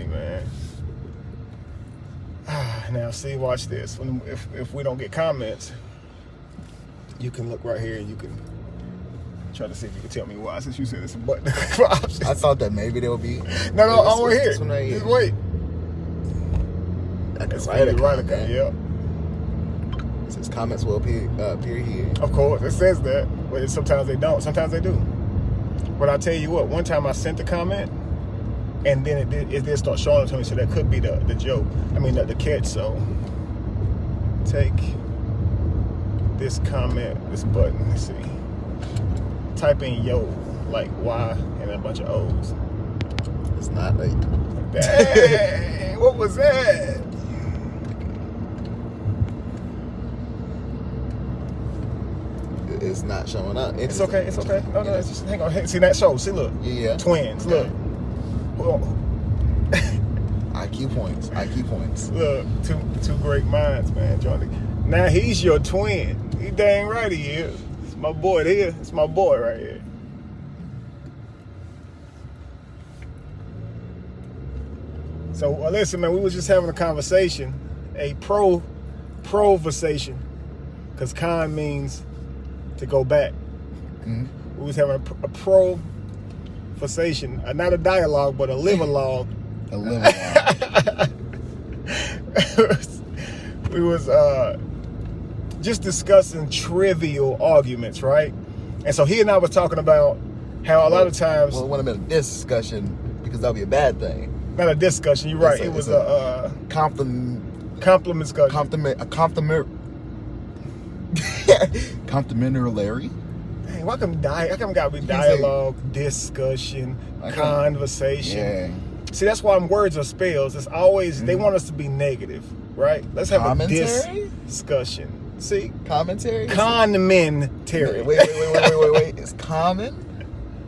funny, man. Now, see, watch this. If we don't get comments, you can look right here and you can try to see if you can tell me why, since you said it's a button. I thought that maybe there would be. No, I want to hear it. Right, just wait. It's right, yeah. It says comments will appear here. Of course, it says that, but sometimes they don't. Sometimes they do. But I tell you what, one time I sent the comment, and then it did start showing it to me, so that could be the joke. I mean, the catch. So take this comment, this button. Let's see. Type in yo, like Y, and a bunch of O's. It's not like. Dang, what was that? It's not showing up. It's okay. It's okay. No, it's just hang on. See that show? See, look. Yeah. Twins. Okay. Look. Well, IQ points. Look, two great minds, man, Johnny. Now he's your twin. He dang right he is. It's my boy here. It's my boy right here. So listen, man, we was just having a conversation, a proversation, because con means to go back. Mm-hmm. We was having a proversation, not a dialogue, but a live-alog. A live-alog. We was just discussing trivial arguments, right? And so he and I was talking about how a lot of times... Well, it wouldn't have been a discussion, because that would be a bad thing. Not a discussion, you're right. It was a compliment discussion. Complimentary. Dang, why come gotta be dialogue, discussion, conversation? Yeah. See, that's why words are spells. It's always, they want us to be negative, right? Let's have a discussion. See? Commentary? Commentary. Wait. It's common?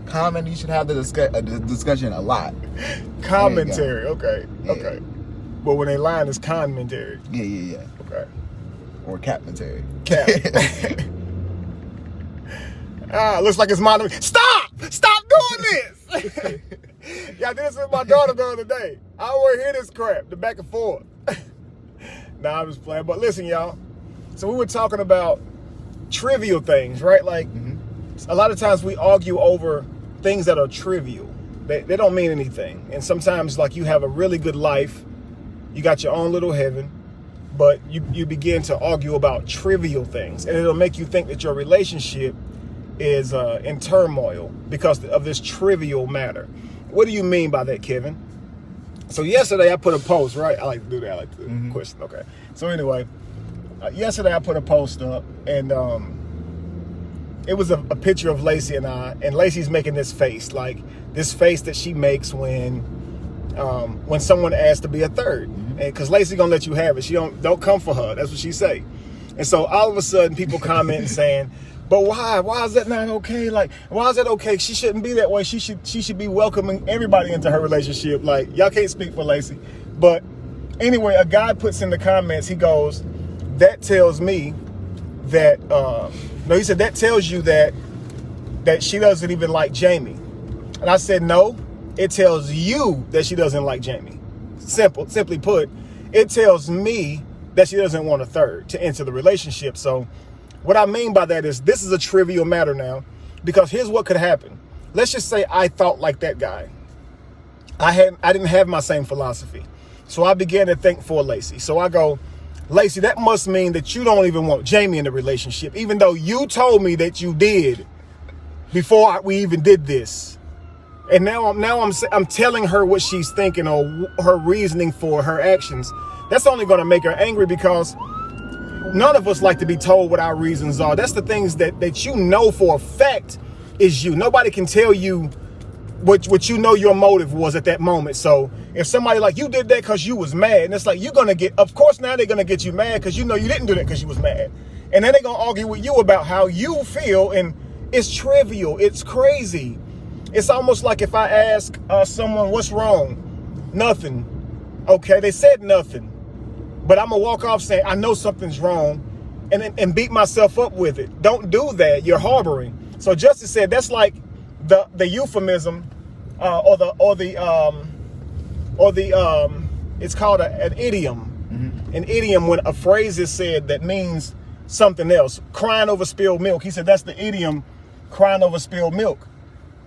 Common, you should have the discussion a lot. Commentary, okay. Yeah. Okay. But when they line, it's commentary. Yeah. Okay. Or capmentary. Looks like it's my... Stop doing this! Y'all did this with my daughter the other day. I don't want to hear this crap, the back and forth. Nah, I'm just playing. But listen, y'all. So we were talking about trivial things, right? Like, a lot of times we argue over things that are trivial. They don't mean anything. And sometimes, like, you have a really good life. You got your own little heaven. But you begin to argue about trivial things. And it'll make you think that your relationship is in turmoil because of this trivial matter. What do you mean by that, Kevin? So yesterday I put a post, right? I like to do that. I like to question. Okay. So anyway, yesterday I put a post up, and it was a picture of Lacey and I, and Lacey's making this face, like this face that she makes when someone asks to be a third, and because Lacey gonna let you have it. She don't come for her. That's what she say. And so all of a sudden people commenting saying, but why? Why is that not okay? Like, why is that okay? She shouldn't be that way. She should be welcoming everybody into her relationship. Like, y'all can't speak for Lacey. But anyway, a guy puts in the comments, he goes, that tells me that, he said, that tells you that she doesn't even like Jamie. And I said, no, it tells you that she doesn't like Jamie. Simply put, it tells me that she doesn't want a third to enter the relationship. So what I mean by that is, this is a trivial matter now, because here's what could happen. Let's just say I thought like that guy. I didn't have my same philosophy. So I began to think for Lacey. So I go, Lacey, that must mean that you don't even want Jamie in the relationship, even though you told me that you did before we even did this. And now I'm telling her what she's thinking or her reasoning for her actions. That's only going to make her angry, because none of us like to be told what our reasons are. That's the things that you know for a fact is you. Nobody can tell you what you know your motive was at that moment. So if somebody like, you did that because you was mad, and it's like, you're going to get, of course now they're going to get you mad because you know you didn't do that because you was mad. And then they're going to argue with you about how you feel, and it's trivial. It's crazy. It's almost like if I ask someone, what's wrong? Nothing. Okay, they said nothing. But I'm going to walk off saying, I know something's wrong, and beat myself up with it. Don't do that. You're harboring. So Justice said that's like the euphemism or the or it's called an idiom. An idiom, when a phrase is said that means something else. Crying over spilled milk. He said that's the idiom, crying over spilled milk.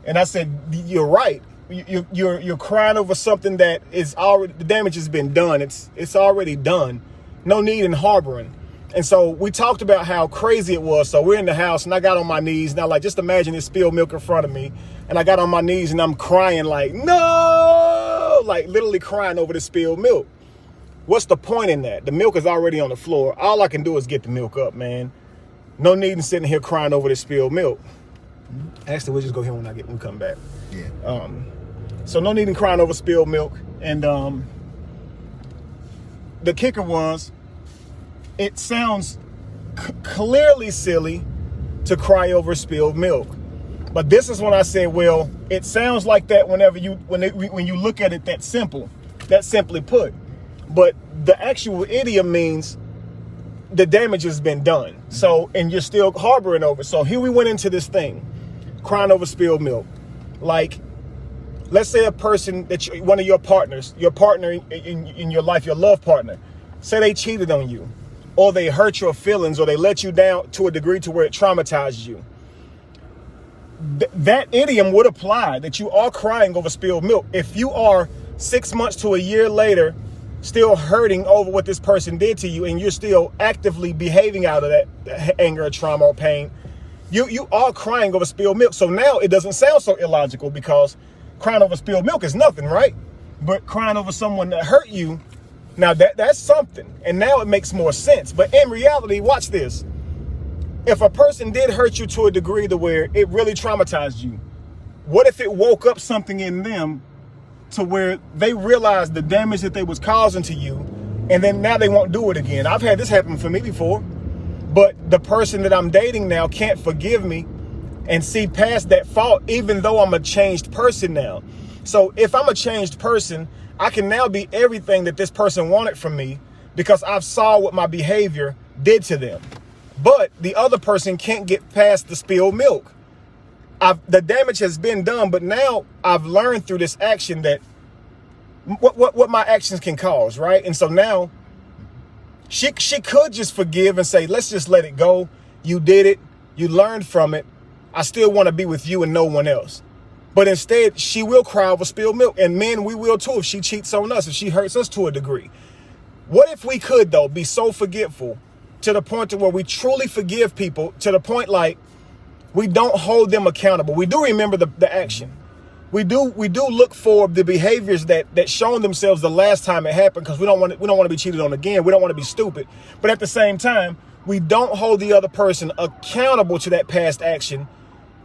And I said, you're right. You're crying over something that is already, the damage has been done. It's already done. No need in harboring. And so we talked about how crazy it was. So we're in the house and I got on my knees. Now, like, just imagine this spilled milk in front of me. And I got on my knees and I'm crying like, no, like literally crying over the spilled milk. What's the point in that? The milk is already on the floor. All I can do is get the milk up, man. No need in sitting here crying over this spilled milk. Actually, we'll just go here when we come back. Yeah. So no need in crying over spilled milk. And the kicker was, it sounds clearly silly to cry over spilled milk. But this is when I said, well, it sounds like that when you look at it that simple, that simply put. But the actual idiom means the damage has been done. So, and you're still harboring over. So here we went into this thing, crying over spilled milk. Like, let's say a person one of your partners, your partner in your life, your love partner, say they cheated on you, or they hurt your feelings, or they let you down to a degree to where it traumatizes you. That idiom would apply, that you are crying over spilled milk. If you are 6 months to a year later still hurting over what this person did to you, and you're still actively behaving out of that anger, trauma, or pain, you are crying over spilled milk. So now it doesn't sound so illogical, because crying over spilled milk is nothing, right? But crying over someone that hurt you, now that's something. And now it makes more sense. But in reality, watch this. If a person did hurt you to a degree to where it really traumatized you, what if it woke up something in them to where they realized the damage that they was causing to you, and then now they won't do it again? I've had this happen for me before, but the person that I'm dating now can't forgive me and see past that fault, even though I'm a changed person now. So if I'm a changed person, I can now be everything that this person wanted from me, because I've saw what my behavior did to them. But the other person can't get past the spilled milk. The damage has been done, but now I've learned through this action that what my actions can cause, right? And so now she could just forgive and say, let's just let it go. You did it. You learned from it. I still want to be with you and no one else. But instead, she will cry over spilled milk. And men, we will too, if she cheats on us, if she hurts us to a degree. What if we could, though, be so forgetful to the point to where we truly forgive people, to the point like we don't hold them accountable? We do remember the action. We do look for the behaviors that shown themselves the last time it happened, because we don't want to be cheated on again. We don't want to be stupid. But at the same time, we don't hold the other person accountable to that past action,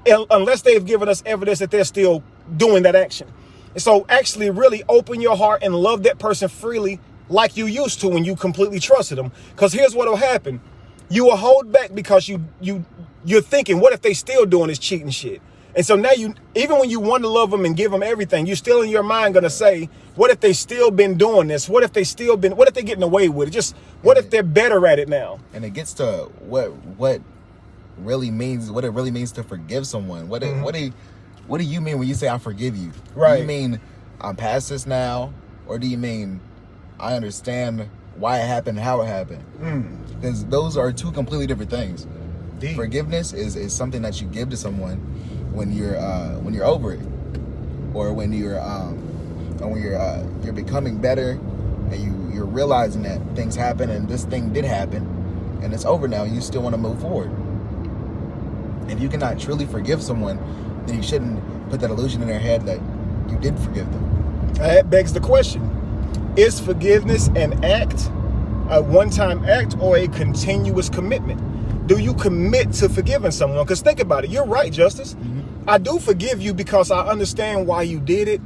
unless they've given us evidence that they're still doing that action. And so actually really open your heart and love that person freely, like you used to when you completely trusted them. Because here's what will happen. You will hold back because you're thinking, what if they still doing this cheating shit? And so now even when you want to love them and give them everything, you're still in your mind going to say, what if they still been doing this? What if they're getting away with it? Just what if they're better at it now? And it gets to what it really means to forgive someone. What do you mean when you say I forgive you? Right. Do you mean I'm past this now, or do you mean I understand why it happened, how it happened? Because those are two completely different things. Deep. Forgiveness is something that you give to someone when you're over it, or when you're becoming better, and you're realizing that things happen and this thing did happen and it's over now, and you still want to move forward. If you cannot truly forgive someone, then you shouldn't put that illusion in their head that you did forgive them. That begs the question: is forgiveness an act, a one-time act, or a continuous commitment? Do you commit to forgiving someone? Because think about it. You're right, Justice. I do forgive you because I understand why you did it.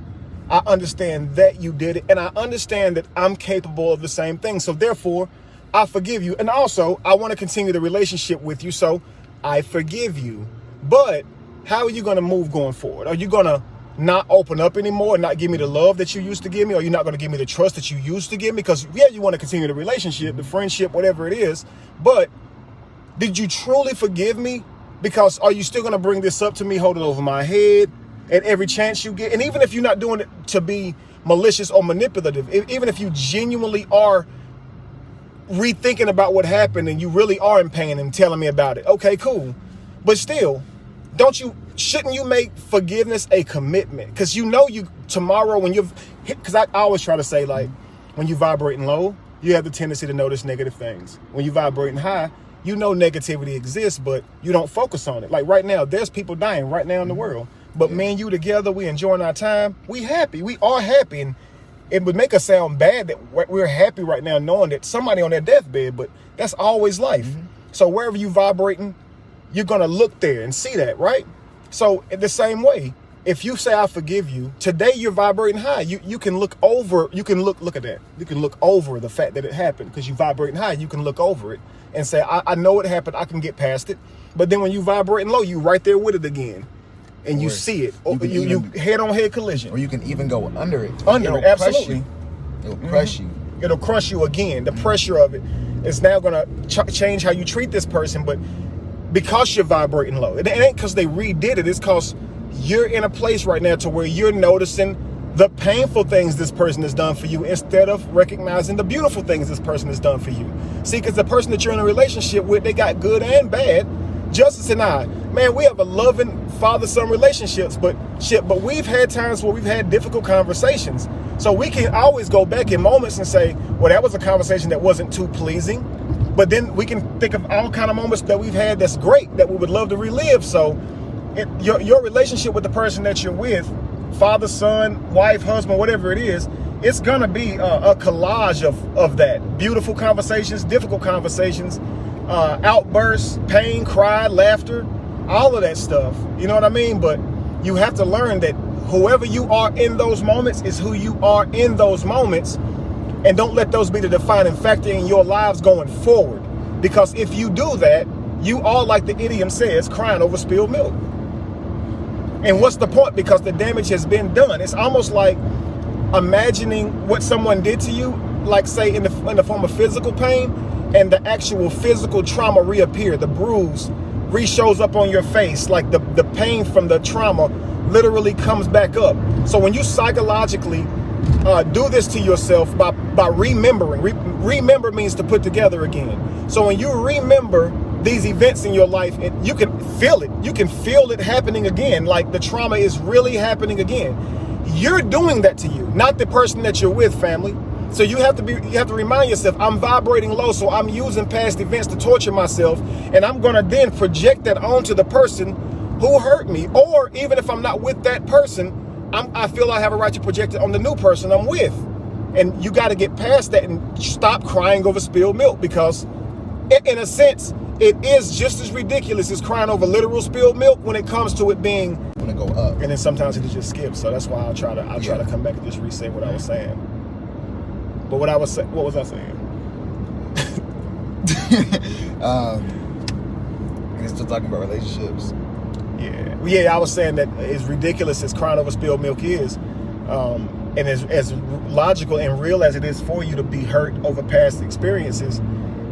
I understand that you did it. And I understand that I'm capable of the same thing. So therefore, I forgive you. And also, I want to continue the relationship with you. So I forgive you. But how are you going to move going forward? Are you going to not open up anymore and not give me the love that you used to give me? Or are you not going to give me the trust that you used to give me? Because yeah, you want to continue the relationship, the friendship, whatever it is. But did you truly forgive me? Because are you still going to bring this up to me, hold it over my head at every chance you get? And even if you're not doing it to be malicious or manipulative. Even if you genuinely are rethinking about what happened and you really are in pain and telling me about it, okay, cool. But still, shouldn't you make forgiveness a commitment? Because you know tomorrow when because I always try to say, like, when you're vibrating low, you have the tendency to notice negative things. When you're vibrating high, you know negativity exists, but you don't focus on it. Like right now, there's people dying right now in the world. But me and you together, we enjoying our time. We happy. We are happy. And it would make us sound bad that we're happy right now knowing that somebody on their deathbed, but that's always life. So wherever you vibrating, you're going to look there and see that, right? So in the same way, if you say, I forgive you, today you're vibrating high. You can look over, look at that. You can look over the fact that it happened because you're vibrating high. You can look over it and say, I know it happened. I can get past it. But then when you vibrating low, you right there with it again. And you see it. You head-on-head collision. Or you can even go under it. Absolutely. It'll crush you. It'll crush you again. The pressure of it is now going to change how you treat this person. But because you're vibrating low, it ain't because they redid it. It's because you're in a place right now to where you're noticing the painful things this person has done for you instead of recognizing the beautiful things this person has done for you. See, because the person that you're in a relationship with, they got good and bad. Justice and I, man, we have a loving father-son relationships, but we've had times where we've had difficult conversations. So we can always go back in moments and say, well, that was a conversation that wasn't too pleasing. But then we can think of all kind of moments that we've had that's great, that we would love to relive. So your relationship with the person that you're with, father, son, wife, husband, whatever it is, it's going to be a collage of that. Beautiful conversations, difficult conversations, outbursts, pain, cry, laughter, all of that stuff. You know what I mean? But you have to learn that whoever you are in those moments is who you are in those moments. And don't let those be the defining factor in your lives going forward. Because if you do that, you are, like the idiom says, crying over spilled milk. And what's the point? Because the damage has been done. It's almost like imagining what someone did to you, like say in the form of physical pain, and the actual physical trauma reappear. The bruise re-shows up on your face, like the pain from the trauma literally comes back up. So when you psychologically do this to yourself by remembering, remember means to put together again. So when you remember these events in your life, and you can feel it. You can feel it happening again, like the trauma is really happening again. You're doing that to you, not the person that you're with, family. So you have to remind yourself, I'm vibrating low, so I'm using past events to torture myself, and I'm gonna then project that onto the person who hurt me. Or even if I'm not with that person, I feel I have a right to project it on the new person I'm with. And you got to get past that and stop crying over spilled milk, because in a sense, it is just as ridiculous as crying over literal spilled milk when it comes to it being when it go up. And then sometimes it just skips. So that's why I'll try to come back and just reset what I was saying. But what was I saying? We're still talking about relationships. Yeah, I was saying that as ridiculous as crying over spilled milk is, and as logical and real as it is for you to be hurt over past experiences,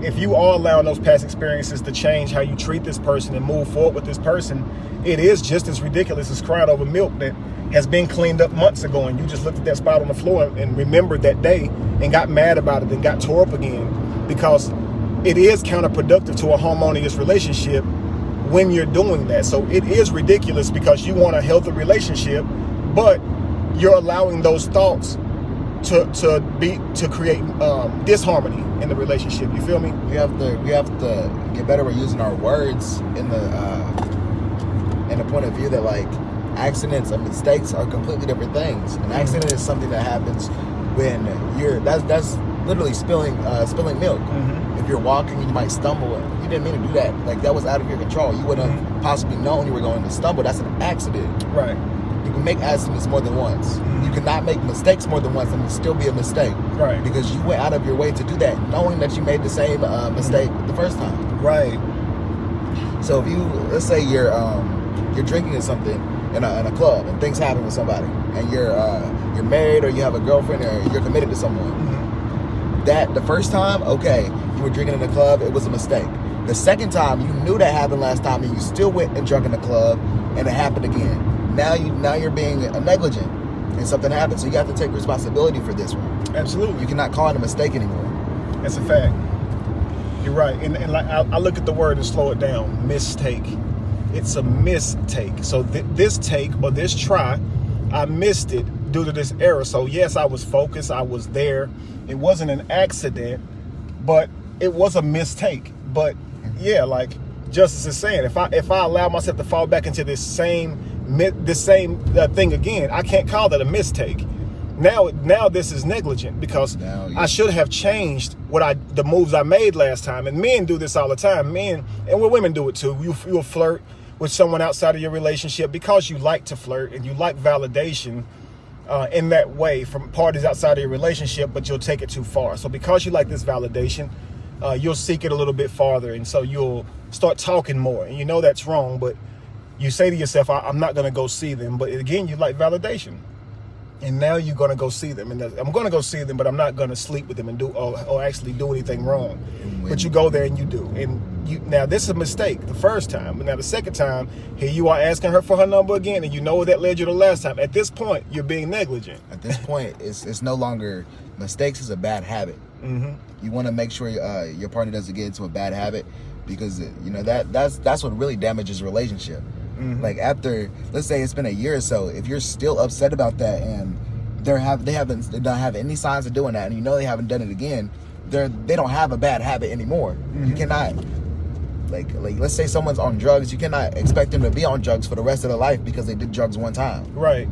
if you are allowing those past experiences to change how you treat this person and move forward with this person, it is just as ridiculous as crying over milk that has been cleaned up months ago, and you just looked at that spot on the floor and remembered that day and got mad about it and got tore up again, because it is counterproductive to a harmonious relationship when you're doing that. So it is ridiculous because you want a healthy relationship, but you're allowing those thoughts to create disharmony in the relationship. You feel me? We have to get better at using our words in the point of view that, like, accidents and mistakes are completely different things. An accident is something that happens when that's literally spilling milk. If you're walking, you might stumble. You didn't mean to do that. Like, that was out of your control. You wouldn't have possibly known you were going to stumble. That's an accident. Right. You can make accidents more than once. You cannot make mistakes more than once and still be a mistake. Right. Because you went out of your way to do that, knowing that you made the same mistake the first time. Right. So if let's say you're drinking or something in a club and things happen with somebody, and you're married or you have a girlfriend or you're committed to someone. That the first time, okay, you were drinking in the club, it was a mistake. The second time, you knew that happened last time, and you still went and drank in the club, and it happened again. Now you're being negligent. and something happens. So you have to take responsibility for this one. Absolutely. You cannot call it a mistake anymore. That's a fact. You're right. And like I look at the word and slow it down. Mistake. It's a mistake. So this take or this try, I missed it due to this error. So yes, I was focused. I was there. It wasn't an accident, but it was a mistake. But yeah, like Justice is saying, if I allow myself to fall back into this same thing again, I can't call that a mistake. Now this is negligent because I should have changed the moves I made last time. And men do this all the time. Men, and women do it too. You'll flirt with someone outside of your relationship because you like to flirt and you like validation in that way from parties outside of your relationship, but you'll take it too far. So because you like this validation, you'll seek it a little bit farther, and so you'll start talking more. And you know that's wrong, but you say to yourself, I'm not going to go see them. But again, you like validation. And now you're going to go see them. And I'm going to go see them, but I'm not going to sleep with them and do or actually do anything wrong. But you go there and you do. And now this is a mistake the first time. But now the second time, here you are asking her for her number again, and you know that led you the last time. At this point, you're being negligent. At this point, it's no longer mistakes is a bad habit. Mm-hmm. You want to make sure your partner doesn't get into a bad habit, because that's what really damages a relationship. Mm-hmm. Like after, let's say it's been a year or so, if you're still upset about that and they don't have any signs of doing that, and you know they haven't done it again, they don't have a bad habit anymore. Mm-hmm. You cannot like let's say someone's on drugs, you cannot expect them to be on drugs for the rest of their life because they did drugs one time. Right.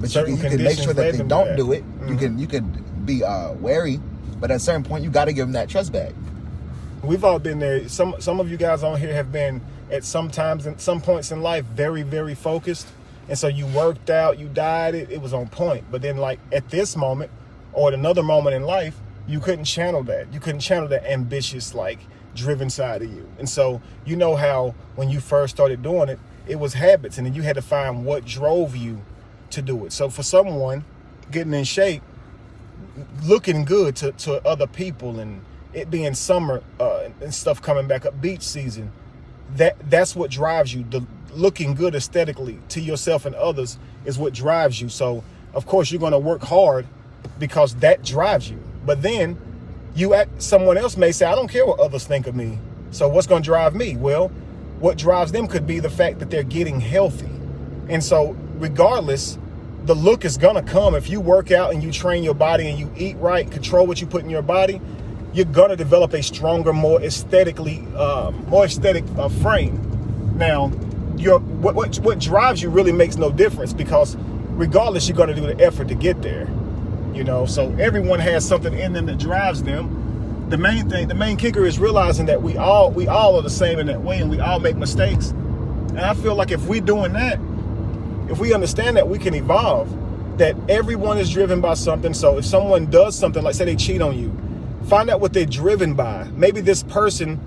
But you can make sure that they don't do it. Mm-hmm. You could be wary, but at a certain point you got to give them that trust back. We've all been there. Some of you guys on here have been at some points in life very, very focused. And so you worked out, you dieted, it was on point. But then like at this moment or at another moment in life, you couldn't channel that. You couldn't channel that ambitious, like driven side of you. And so you know how when you first started doing it, it was habits. And then you had to find what drove you to do it. So for someone getting in shape, looking good to other people, and it being summer and stuff coming back up, beach season, that's what drives you. The looking good aesthetically to yourself and others is what drives you. So of course you're going to work hard because that drives you. But then someone else may say, I don't care what others think of me. So what's going to drive me? Well, what drives them could be the fact that they're getting healthy. And so regardless, the look is going to come. If you work out and you train your body and you eat right, control what you put in your body, you're going to develop a stronger, more aesthetic frame. Now, what drives you really makes no difference, because regardless, you're going to do the effort to get there. So everyone has something in them that drives them. The main kicker is realizing that we all are the same in that way, and we all make mistakes. And I feel like if we're doing that, if we understand that we can evolve, that everyone is driven by something. So if someone does something, like say they cheat on you, find out what they're driven by. Maybe this person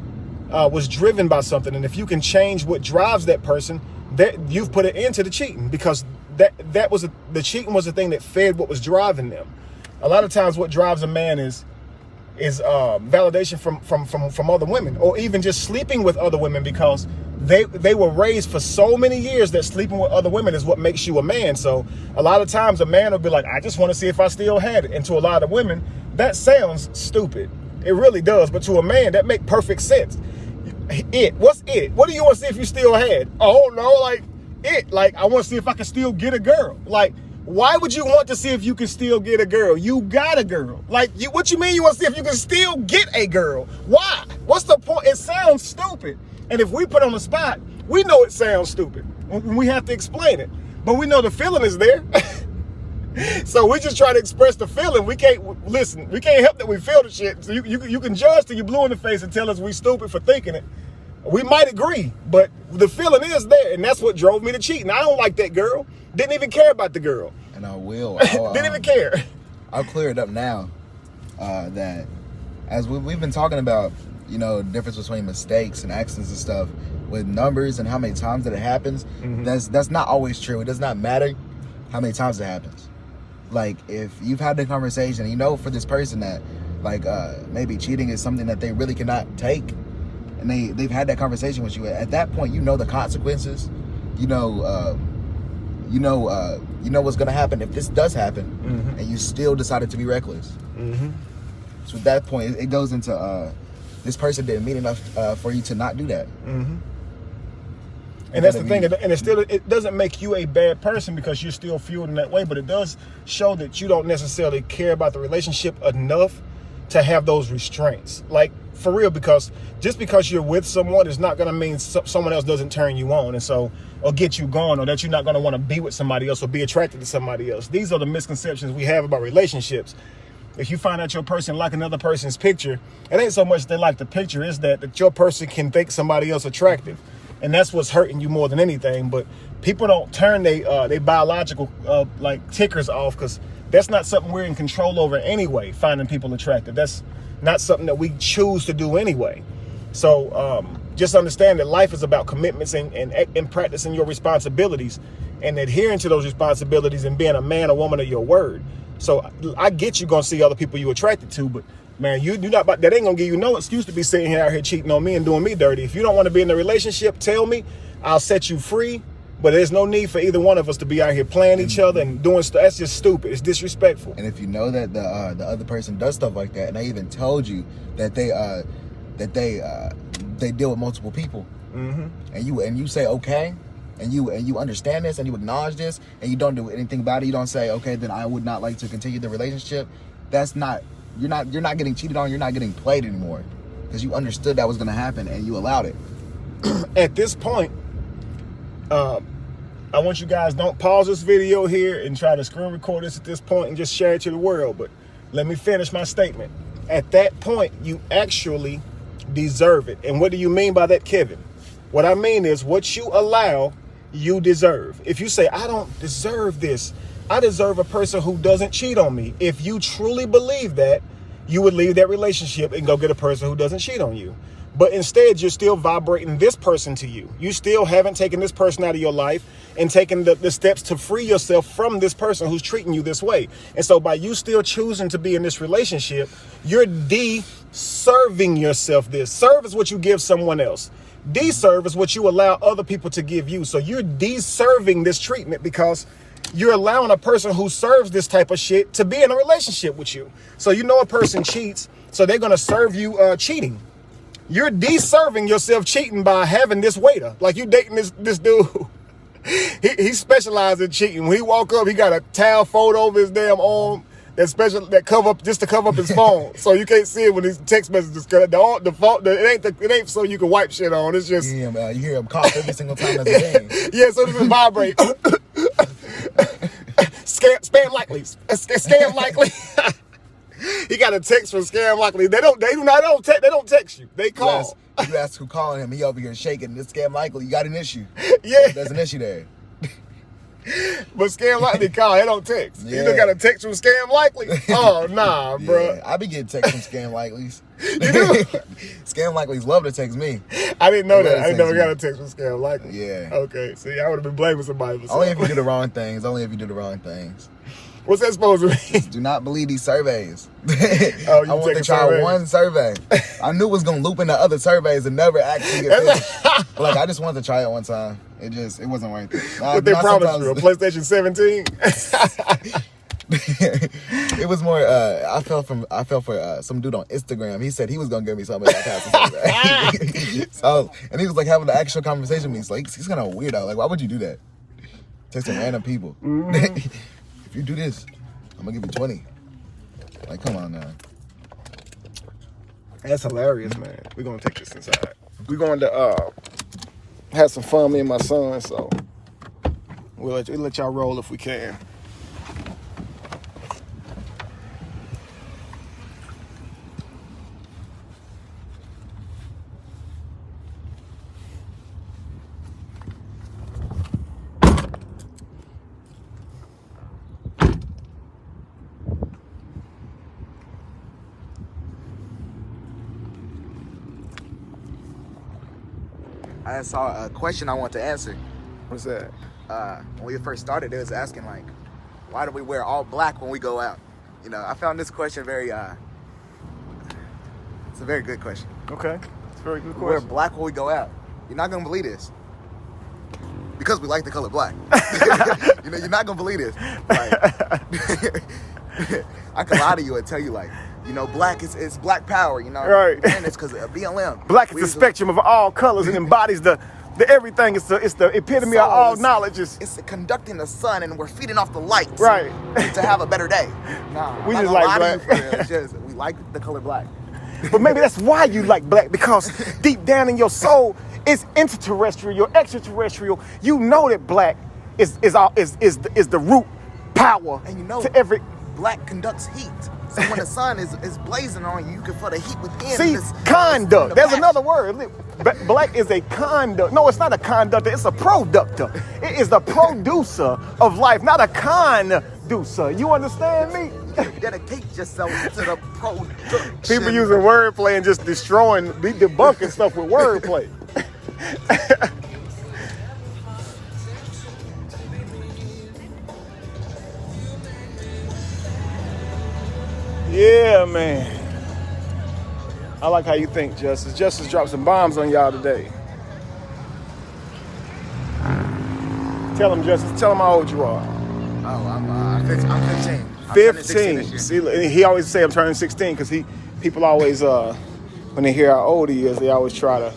was driven by something, and if you can change what drives that person, that you've put an end to the cheating, because the cheating was the thing that fed what was driving them. A lot of times, what drives a man is validation from other women, or even just sleeping with other women, because they were raised for so many years that sleeping with other women is what makes you a man. So a lot of times a man will be like, I just want to see if I still had it. And to a lot of women, that sounds stupid. It really does. But to a man, that makes perfect sense. What's it? What do you want to see if you still had? Oh no, like I want to see if I can still get a girl. Like, why would you want to see if you can still get a girl? You got a girl. What you mean you want to see if you can still get a girl? Why? What's the point? It sounds stupid. And if we put on the spot, we know it sounds stupid. We have to explain it. But we know the feeling is there. So we just try to express the feeling. We can't help that we feel the shit. So you can judge till you're blue in the face and tell us we stupid for thinking it. We might agree, but the feeling is there, and that's what drove me to cheating. I don't like that girl. Didn't even care about the girl. And I will. Didn't even care. I'll clear it up now. That as we've been talking about, the difference between mistakes and accidents and stuff with numbers and how many times that it happens. Mm-hmm. That's not always true. It does not matter how many times it happens. Like, if you've had the conversation, for this person that maybe cheating is something that they really cannot take, and they've had that conversation with you, at that point the consequences. You you know what's gonna happen if this does happen, and you still decided to be reckless. So at that point, it goes into this person didn't mean enough for you to not do that. And that's the thing, and it doesn't make you a bad person because you're still fueled in that way, but it does show that you don't necessarily care about the relationship enough to have those restraints. Like, for real, because just because you're with someone is not going to mean someone else doesn't turn you on, and so, or get you going, or that you're not going to want to be with somebody else or be attracted to somebody else. These are the misconceptions we have about relationships. If you find out your person like another person's picture, it ain't so much they like the picture, it's that your person can think somebody else attractive. And that's what's hurting you more than anything. But people don't turn they biological like tickers off, because that's not something we're in control over anyway, finding people attractive. That's not something that we choose to do anyway. So just understand that life is about commitments and practicing your responsibilities and adhering to those responsibilities and being a man or woman of your word. So I get you gonna see other people you attracted to, but man, you not about, that ain't gonna give you no excuse to be sitting here out here cheating on me and doing me dirty. If you don't want to be in a relationship, tell me. I'll set you free. But there's no need for either one of us to be out here playing each other and doing stuff. That's just stupid. It's disrespectful. And if you know that the other person does stuff like that, and they even told you that they deal with multiple people, and you say okay, and you understand this and you acknowledge this, and you don't do anything about it, you don't say okay, then I would not like to continue the relationship. That's not, you're not getting cheated on. You're not getting played anymore, because you understood that was going to happen and you allowed it. At this point, I want you guys, don't pause this video here and try to screen record this at this point and just share it to the world. But let me finish my statement. At that point, you actually deserve it. And what do you mean by that, Kevin? What I mean is, what you allow, you deserve. If you say, I don't deserve this, I deserve a person who doesn't cheat on me. If you truly believe that, you would leave that relationship and go get a person who doesn't cheat on you. But instead, you're still vibrating this person to you. You still haven't taken this person out of your life and taken the steps to free yourself from this person who's treating you this way. And so by you still choosing to be in this relationship, you're de-serving yourself this. Serve is what you give someone else. De-serve is what you allow other people to give you. So you're de-serving this treatment because you're allowing a person who serves this type of shit to be in a relationship with you. So you know a person cheats, so they're going to serve you cheating. You're de-serving yourself cheating by having this waiter. Like, you dating this dude. He specializes in cheating. When he walk up, he got a towel fold over his damn arm that cover up, just to cover up his phone, so you can't see it when his text messages. It ain't so you can wipe shit on. It's just you hear him cough every single time as a game. Yeah, so this is vibrate. Scam likely. Scam likely. He got a text from Scam Likely. They don't text you. They call. You ask who calling him. He over here shaking. This Scam Likely, you got an issue. Yeah, there's an issue there. But Scam Likely call. They don't text. Yeah. You done got a text from Scam Likely. Oh nah, yeah, bro. I be getting texts from Scam Likely's. You do? Scam Likely's love to text me. I didn't know that. I never got a text from Scam Likely. Yeah. Okay. See, I would have been blaming somebody for something. Only if you do the wrong things. Only if you do the wrong things. What's that supposed to mean? Do not believe these surveys. Oh, I want to try one survey. I knew it was gonna loop into other surveys and never actually get finished. Like, I just wanted to try it one time. It wasn't worth it. What they promised you? A PlayStation 17? It was more. I fell for some dude on Instagram. He said he was gonna give me something if I passed the survey. So, and he was like having an actual conversation with me. So he's kind of a weirdo. Like, why would you do that? Texting random people. If you do this, I'm gonna give you 20. Like, come on now. That's hilarious, man. We're gonna take this inside. We're going to have some fun, me and my son. So we'll let y'all roll if we can. I saw a question I want to answer. What's that? When we first started, it was asking, like, why do we wear all black when we go out? You know, I found this question very, it's a very good question. Okay. It's a very good question. We wear black when we go out. You're not going to believe this. because we like the color black. You know, you're not gonna believe this. Like, I can lie to you and tell you, like, you know, black is black power. You know, Right. And it's because of BLM. Black is the spectrum of all colors and embodies the everything. It's the epitome of all knowledge. It's conducting the sun, and we're feeding off the light. Right. To have a better day. Nah, We I'm just not like gonna lie to you black. for real. It's just we like the color black. But maybe that's why you like black, because deep down in your soul, it's interterrestrial, you're extraterrestrial. You know that black is the root power, And you know, to every. black conducts heat. So when the sun is blazing on you, you can feel the heat within. See, conduct. There's another word. Black is a conduct. No, it's not a conductor. It's a productor. It is the producer of life, not a conducer. You understand me? Dedicate yourself to the production. People using wordplay and just debunking stuff with wordplay. Yeah, man. I like how you think, Justice. Justice dropped some bombs on y'all today. Tell him, Justice. Tell him how old you are. Oh, I'm 15. I'm 15. 15. See, he always say I'm turning 16 because people always, when they hear how old he is, they always try to,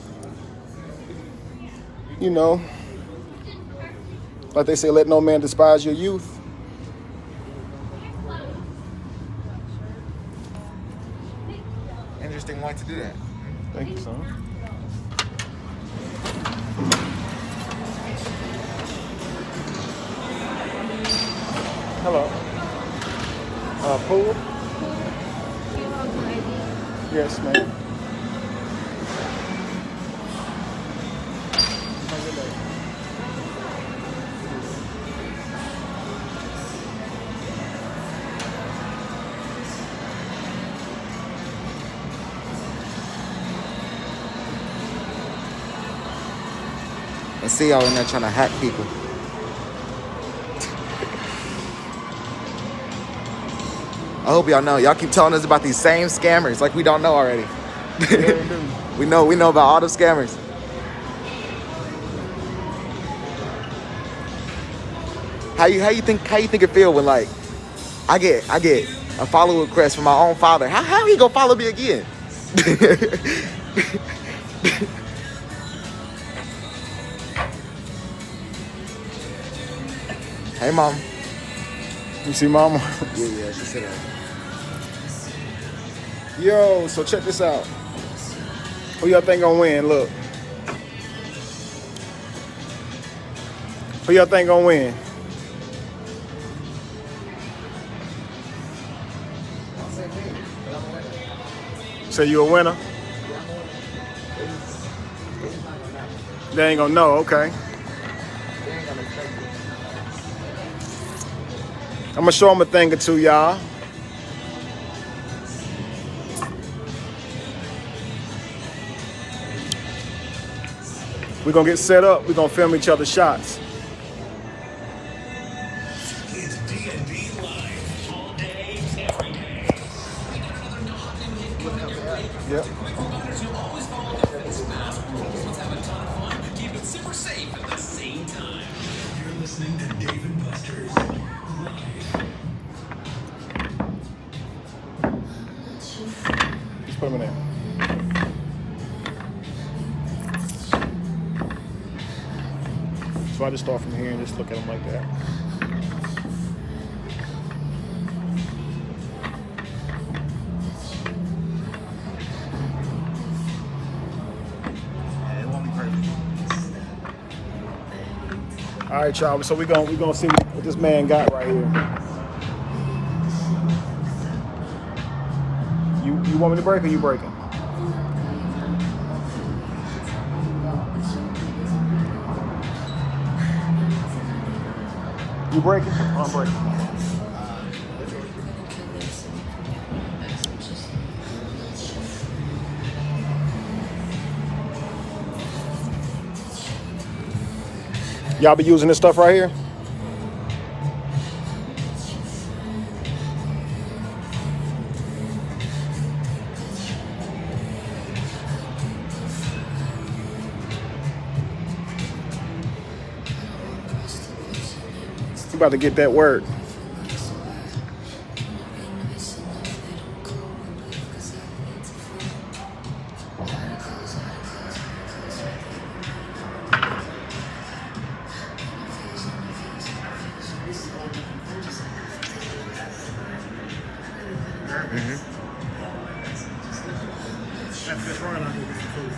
you know, like they say, let no man despise your youth. Interesting way to do that. Thank you, son. Hello. Pool? Yes, ma'am. I see y'all in there trying to hack people. I hope y'all know. Y'all keep telling us about these same scammers like we don't know already. We know about all the scammers. How you think it feel when, like, I get a follow request from my own father? How he gonna follow me again? Hey, Mom. You see Mama? Yeah, she said that. Yo, so check this out. Who y'all think gonna win? Look. Who y'all think gonna win? So you a winner? They ain't gonna know, okay. I'm gonna show them a thing or two, y'all. We're gonna get set up. We're gonna film each other's shots. It's D&D live all day, every day. We got another hot new hit coming your way. Yep. Providers will always follow the fitness mask rules. Let's have a ton of fun. Keep it super safe at the same time. You're listening to Dave & Buster's Just put them in there. So I just start from here and just look at them like that. It won't be perfect. All right, y'all. So we're gonna see what this man got right here. You want me to break or you breaking? You breaking? Oh, I'm breaking. Y'all be using this stuff right here? We about to get that work. That's right. I can get some food.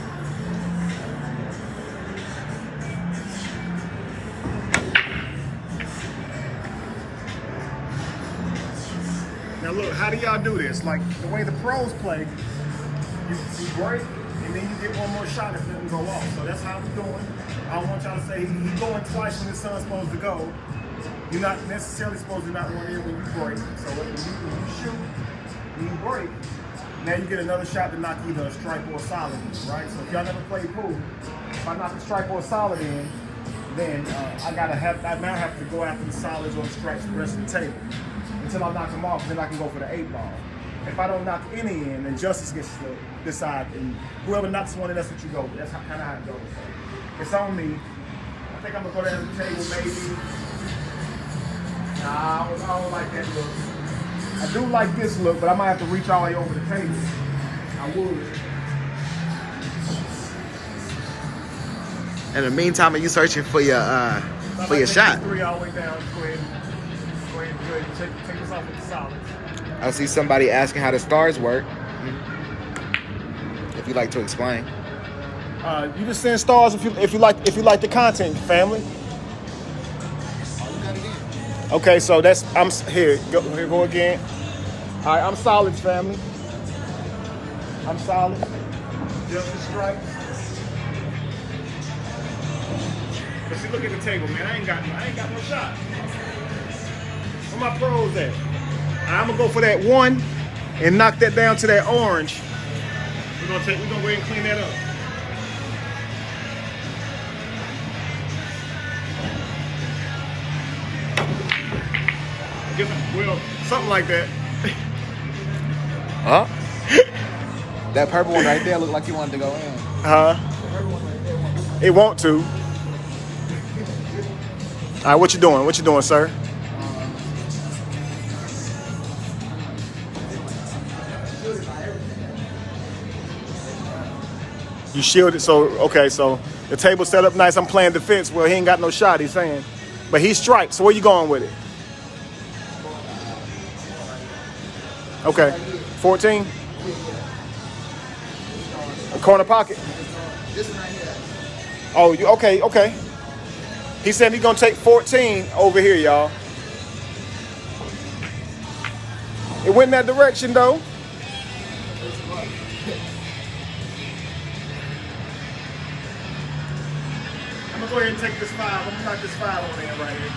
Now look, how do y'all do this? Like the way the pros play, you break and then you get one more shot if it doesn't go off. So that's how we're doing. I don't want y'all to say he's going twice when his son's supposed to go. You're not necessarily supposed to not run in when you break. So when you shoot, when you break, now you get another shot to knock either a strike or a solid in, right? So if y'all never played pool, if I knock a strike or a solid in, then I now have to go after the solids or the strikes the rest of the table until I knock them off. Then I can go for the 8-ball. If I don't knock any in, then justice gets to decide, and whoever knocks one, that's what you go with. That's kind of how it goes. So it's on me. I think I'm gonna go down to the table maybe. Nah, I don't like that look. I do like this look, but I might have to reach all the way over the table. I would. In the meantime, are you searching for your shot? 3 all the way down. Go ahead and take this off with the solids. I see somebody asking how the stars work. If you'd like to explain. You just send stars if you like the content, family. Okay, so I'm here. Go again. All right, I'm solids, family. I'm solid. Just the stripes. But see, look at the table, man. I ain't got no shot. Where my pros at? I'm gonna go for that one and knock that down to that orange. We're gonna go ahead and clean that up. Well, something like that. Huh? That purple one right there looked like you wanted to go in. It won't to. All right, what you doing? What you doing, sir? You shielded, so okay, so the table set up nice. I'm playing defense. Well, he ain't got no shot, he's saying. But he's striped, so where you going with it? Okay, 14? A corner pocket? This one right here. Oh, okay. He said he's gonna take 14 over here, y'all. It went in that direction, though. I'm gonna go ahead and take this 5. I'm gonna knock this 5 on there right here.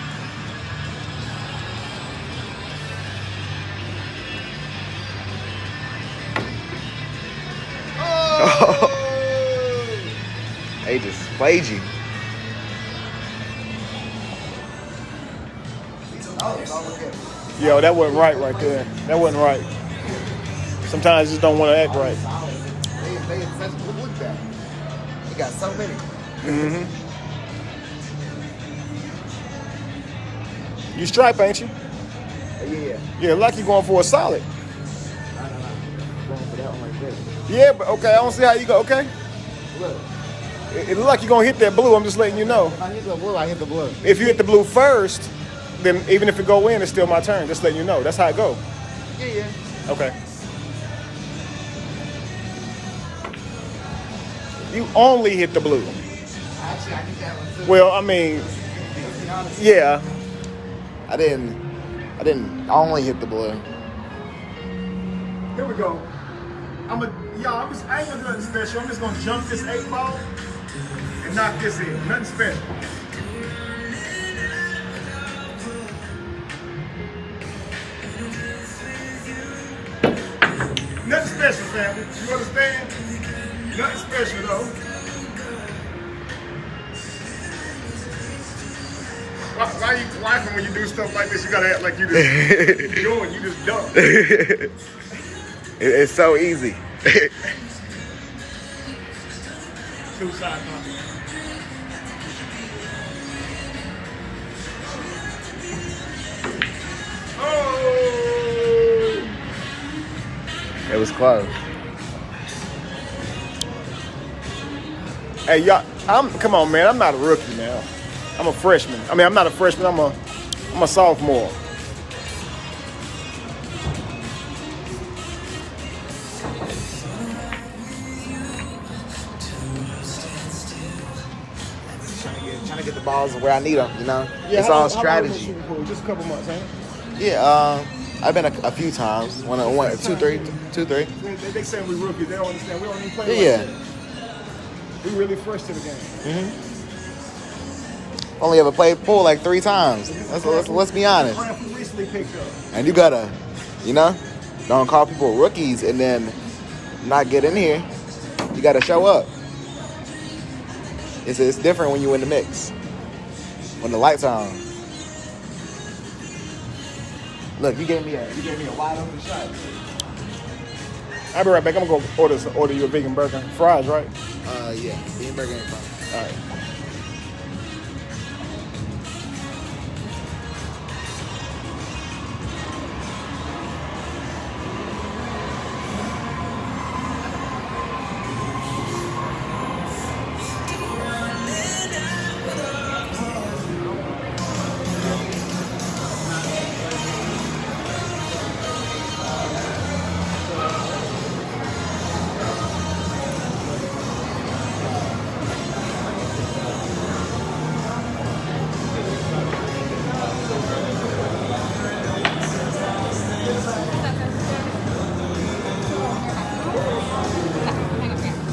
They just played you. Yo, that wasn't right there. That wasn't right. Sometimes you just don't want to act right. They had such a good look back. They got so many. Mm-hmm. You stripe, ain't you? Yeah. Yeah, like you going for a solid. No. Going for that one right there. Yeah, but okay, I don't see how you go. Okay. Look. It look like you're going to hit that blue. I'm just letting you know. If I hit the blue, I hit the blue. If you hit the blue first, then even if it go in, it's still my turn. Just letting you know. That's how it go. Yeah. Okay. You only hit the blue. Actually, I hit that one too. Well, I mean, yeah. I didn't only hit the blue. Here we go. I ain't gonna do nothing special. I'm just gonna jump this 8-ball and knock this in. Nothing special. Nothing special, family. You understand? Nothing special, though. Why you laughing when you do stuff like this? You gotta act like you just doing. You just dumb. It's so easy. Two side pocket. was close. Hey, y'all, come on, man. I'm not a rookie now. I'm a freshman. I mean, I'm not a freshman. I'm a sophomore. Trying to get the balls where I need them, you know? Yeah, it's all strategy. Just a couple months, ain't it? Yeah, I've been a few times. One, two, three. They saying we rookies. They don't understand. We don't even play Yeah. like that. We really fresh to the game. Only ever played pool like 3 times. Let's be honest. We recently picked up. And you gotta, you know, don't call people rookies and then not get in here. You gotta show up. It's different when you in the mix. When the lights are on. Look, you gave me a wide open shot. I'll be right back. I'm gonna go order you a vegan burger, fries, right? Yeah, vegan burger ain't fine. All right.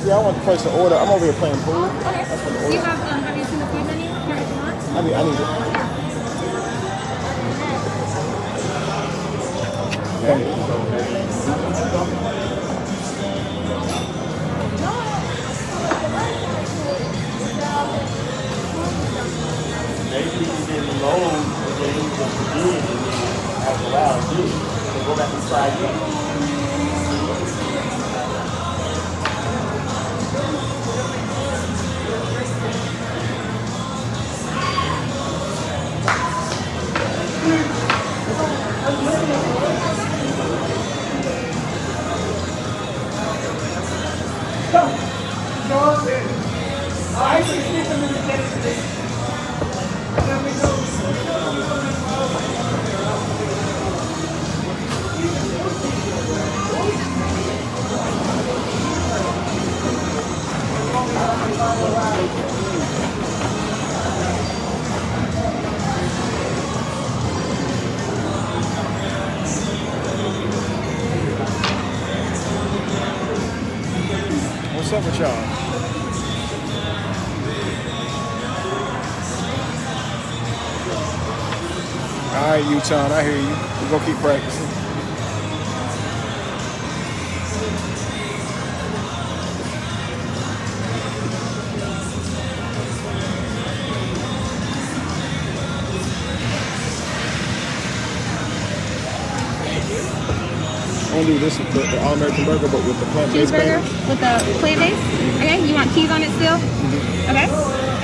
Yeah, I want to place an order. I'm over here playing pool. Okay. Do you have you seen the food menu? Here, if you want. I need it. Thank you. Maybe you didn't load the things that you did and then after a while do. So go back and try again. What's up with y'all? All right, Utah, I hear you. We're going to keep practicing. I'm going to do this, the all-American burger, but with the plant-based Cheeseburger bacon. with the plant base. Okay. You want cheese on it still? Okay.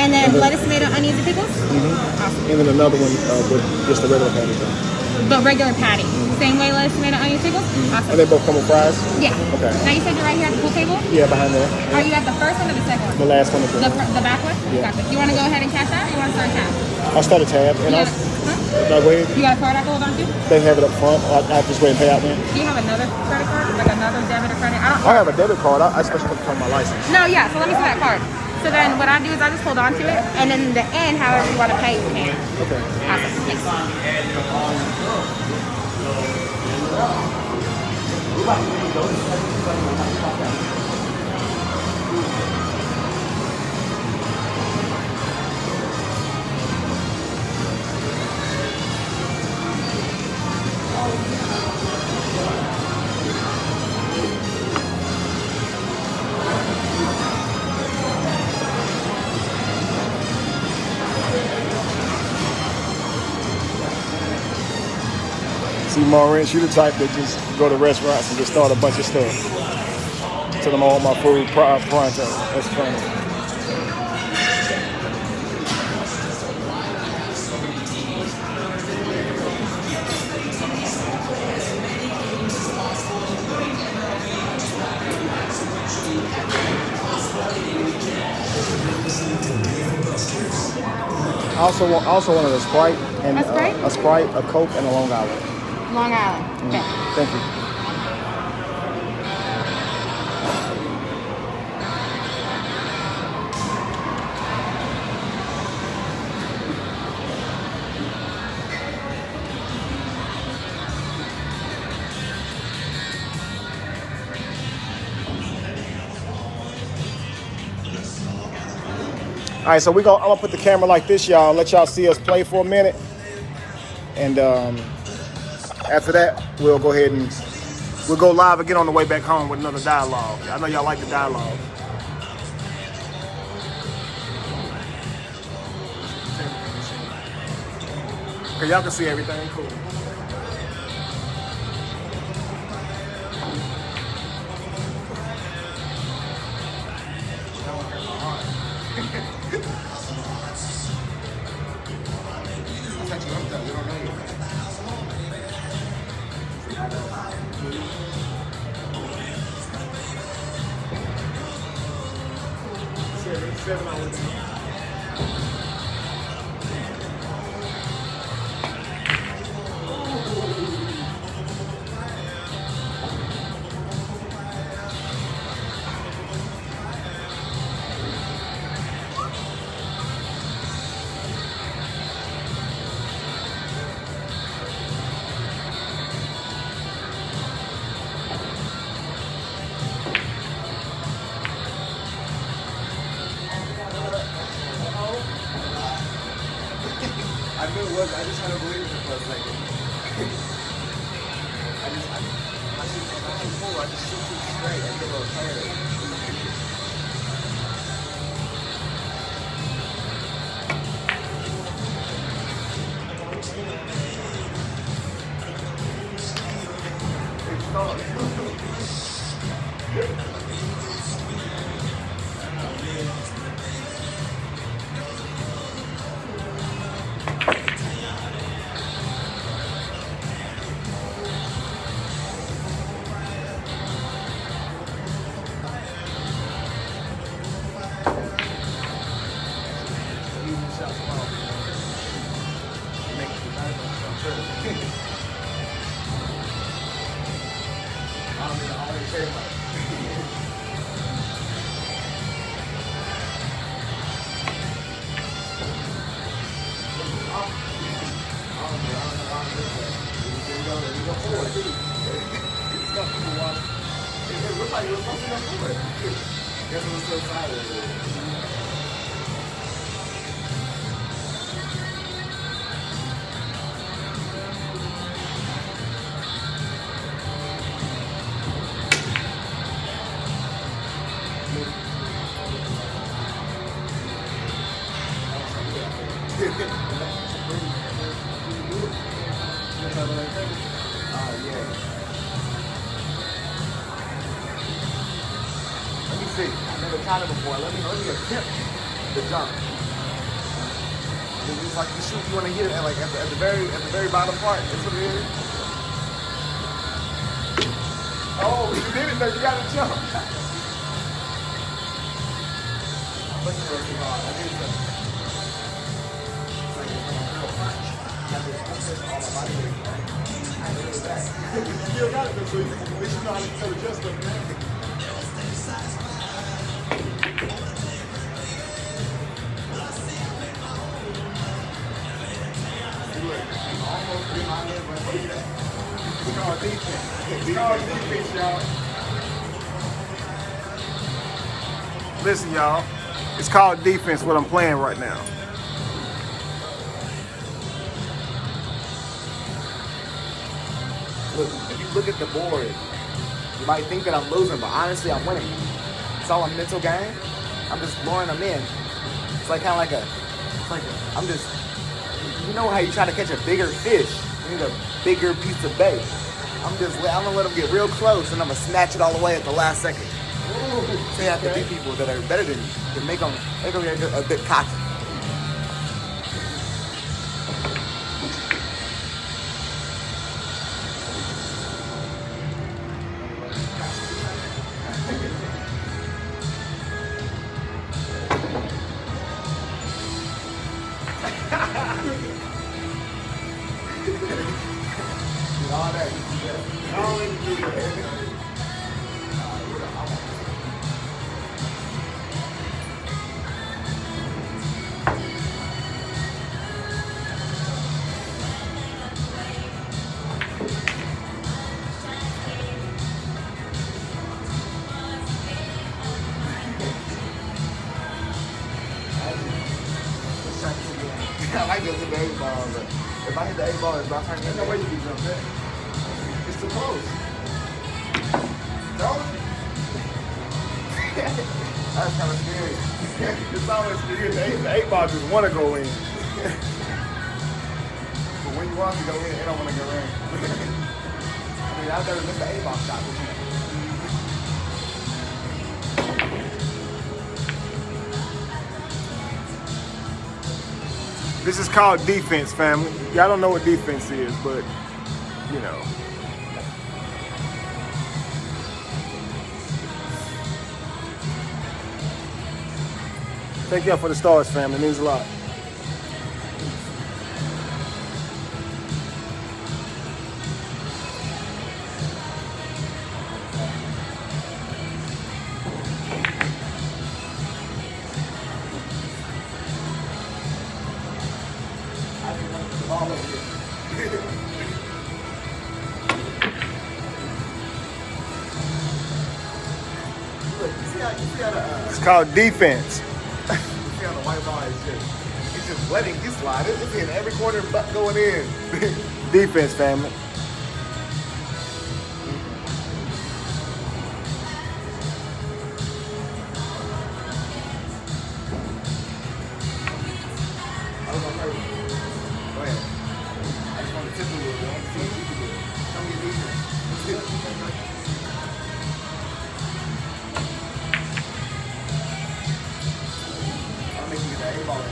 And then lettuce, tomato, onions, and pickles. Awesome. And then another one with just the regular patty. But regular patty. Same way, lettuce, tomato, onions, pickles. And Awesome. they both come with fries? Yeah. Okay. Now you said you're right here at the pool table. Yeah, behind there. Are you at the first one or the second one? The last one. The back one? Yeah. Gotcha. You want to go ahead and cash out or you want to start tab? I'll start a tab. And You I'll, got, no, go ahead. you got a card I can hold on to? They have it up front. I'll just go ahead and pay out then. Do you have another credit card? Like another debit or credit? I don't. I have a debit card. I especially from my license. No, yeah. So let me see that card. So then what I do is I just hold on to it, and then in the end, however you want to pay, you can. Okay. Awesome. Thanks. See, Maureen, you the type that just go to restaurants and just start a bunch of stuff. Tell them all my food pronto. That's funny. Also wanted a Sprite and A Sprite? a Sprite, a Coke, and a Long Island. Long Island. Okay. Thank you. All right, so I'm gonna put the camera like this, y'all, and let y'all see us play for a minute. And after that, we'll go ahead and we'll go live again on the way back home with another dialogue. I know y'all like the dialogue. Okay, y'all can see everything, cool. Seven hours. I knew it was. I just had to believe it for a second. I shoot full. I just shoot too straight. I get a little tired. I've never tried it before. Let me attempt the jump. It's just like you shoot, you want to hit it at like at the very bottom part. That's what it is. Oh, you did it though. You got to jump. I'm pushing real too hard. I did something. It's like it's a real punch. I'm pushing all my body weight. I did that. You still got it though, so at least you know how to adjust them, man. It's called defense. It's called defense, y'all. Listen, y'all, it's called defense, what I'm playing right now. Look, if you look at the board, you might think that I'm losing, but honestly, I'm winning. It's all a mental game. I'm just luring them in. It's like kind of like I'm just, you know how you try to catch a bigger fish? You need a bigger piece of bait. I'm gonna let them get real close, and I'm gonna snatch it all away at the last second. So you have to beat people that are better than you to make them get a bit cocky. All that. Always do that. I like this with the 8-ball, but if I hit the 8-ball, it's about time. There's no way you can jump that. It's too close. Don't. That's kind of scary. It's always scary. The 8-ball just want to go in. But when you want to go in, it don't want to go in. I mean, I've never missed the 8-ball shot. This is called defense, family. Y'all don't know what defense is, but, you know. Thank y'all for the stars, family. It means a lot. It's called defense. See how the white ball is just letting you slide. It's in every corner but going in. Defense, family. I was on purpose. Go ahead. I just want to tip a little bit. I want to see what you can do. Don't get defense. I'll make you get that 8-ball in.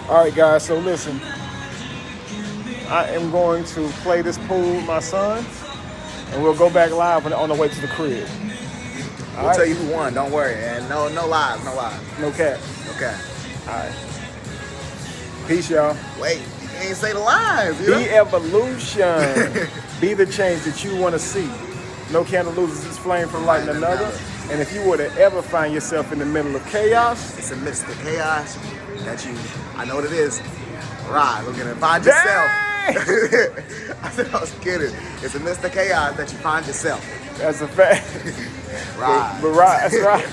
All right, guys, so listen. I am going to play this pool with my son, and we'll go back live on the way to the crib. We'll tell you who won. Don't worry. And no lies. No lies. No cap. Okay. All right. Peace, y'all. Wait. You ain't say the lies. You know? Be evolution. Be the change that you want to see. No candle loses its flame from lighting another. And if you were to ever find yourself in the middle of chaos, It's amidst the chaos that you, I know what it is. Right. Look at it. Find yourself. I said I was kidding. It's amidst the chaos that you find yourself. that's a fact. Right. But right, that's right.